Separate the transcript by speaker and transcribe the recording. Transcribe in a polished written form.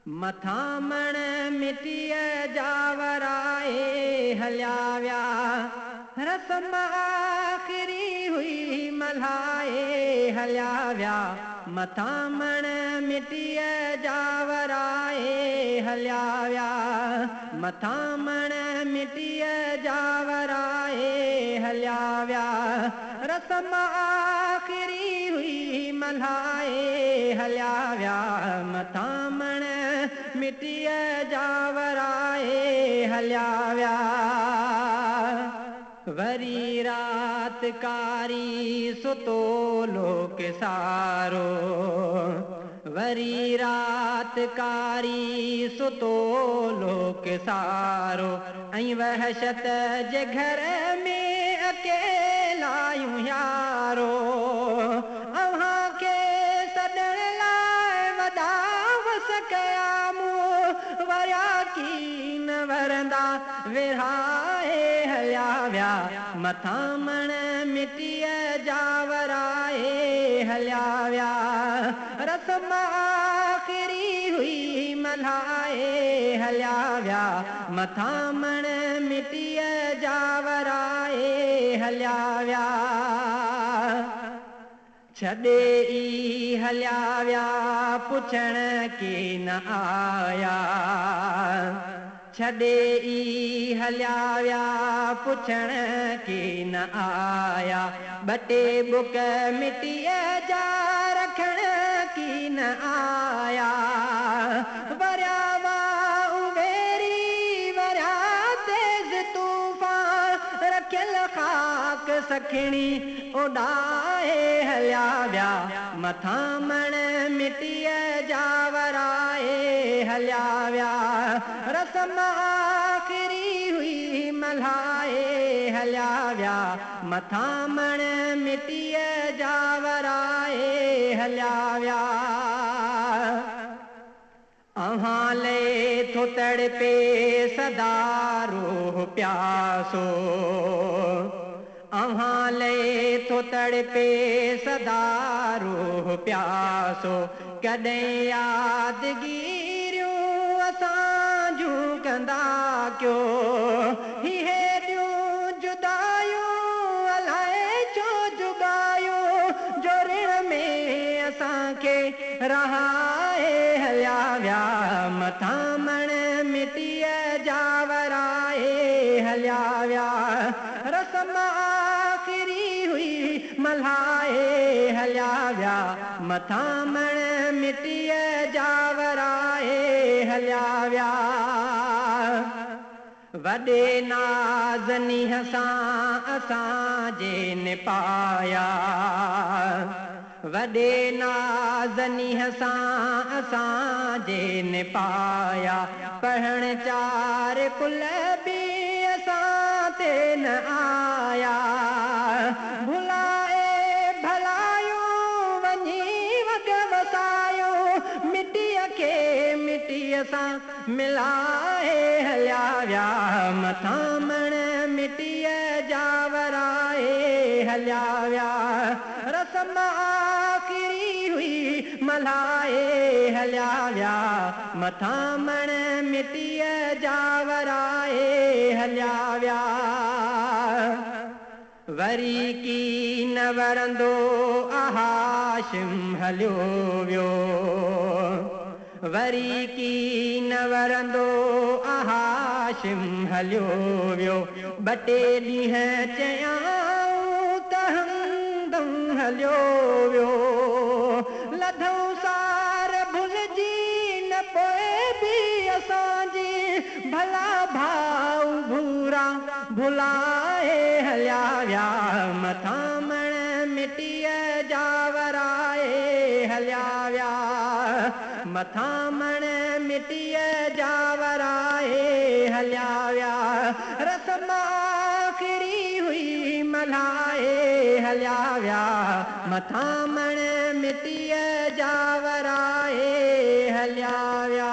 Speaker 1: मथां मण मिटीअ जा वराए हलिया विया रस्म आख़िरी हुई मल्हाए हलिया विया मथां मण मिटीअ जा वराए हलिया विया मथां मण मिटीअ जा वराए हलिया विया रस्म आख़िरी हुई मल्हाए हलिया विया मथां मण मिटीअ जा वराए हलिया विया वरी रात कारी सुतो लोक सारो वरी रात कारी सुतो लोक सारो ऐं वहशत जे घर में अकेला यूं यारो अव्हां खे सॾण लाइ वॾा वस कया मूं वरिया कीन वरंदा विरहाए हलिया विया मथां मण मिटीअ जा वराए हलिया विया रस्म आख़िरी हुई मल्हाए हलिया विया मथां मण मिटीअ जा वराए हलिया विया छॾे ई हलिया विया पुछण के न आया छॾे ई हलिया विया पुछण के न आया ॿ टे बुक मिटीअ जा रखण की न आया वरिया उवेरी वरिया तेज़ तूफ़ान रखियल ख़ाक सखिणी उॾाए हलिया विया मथां मण मिटीअ जा वराए हलिया विया रस्म आख़िरी हुई मल्हाए हलिया विया मथां मण मिटीअ जा वराए हलिया विया अव्हां लए थो तड़पे सदा रोह प्यासो अव्हां लए थो तड़पे सदा रोह प्यासो कॾहिं यादगिरियूं असां जूं कंदा कयो हेॾियूं जुदायूं अलाए छो जुगायूं जो ऋण में असांखे रहाए हलिया विया मथां मण मिटीअ जा वराए हलिया विया रस्म आख़िरी हुई मल्हाए हलिया विया मथां मण मिटीअ जा वराए हलिया विया वॾे नाज़नीह सां असांजे निपाया वॾे नाज़नीह सां असांजे निपाया पढ़ण चार कुल बि असां ते न आया भुलाए भलायूं वञी वग वसायूं मिटीअ खे मिटीअ सां मिलाए हलिया विया मथां मण मिटीअ जा वराए हलिया विया रस्म आख़िरी हुई मल्हाए हलिया विया मथां मण मिटीअ जा वराए हलिया विया वरी की न वरंदो हाशिम हलियो वियो वरी की न वरंदो हाशिम हलियो वियो ॿ टे ॾींहं चयाऊं त हमदम हलियो वियो लधऊं सार भुलिजी न पोइ बि असांजी भला भाऊ भूरा भुलाए हलिया विया मथां मण मिटीअ जा वराए हलिया विया मथां मण मिटीअ जा वराए हलिया विया रस्म आख़िरी हुई मल्हाए हलिया विया मथां मण मिटीअ जा वराए हलिया विया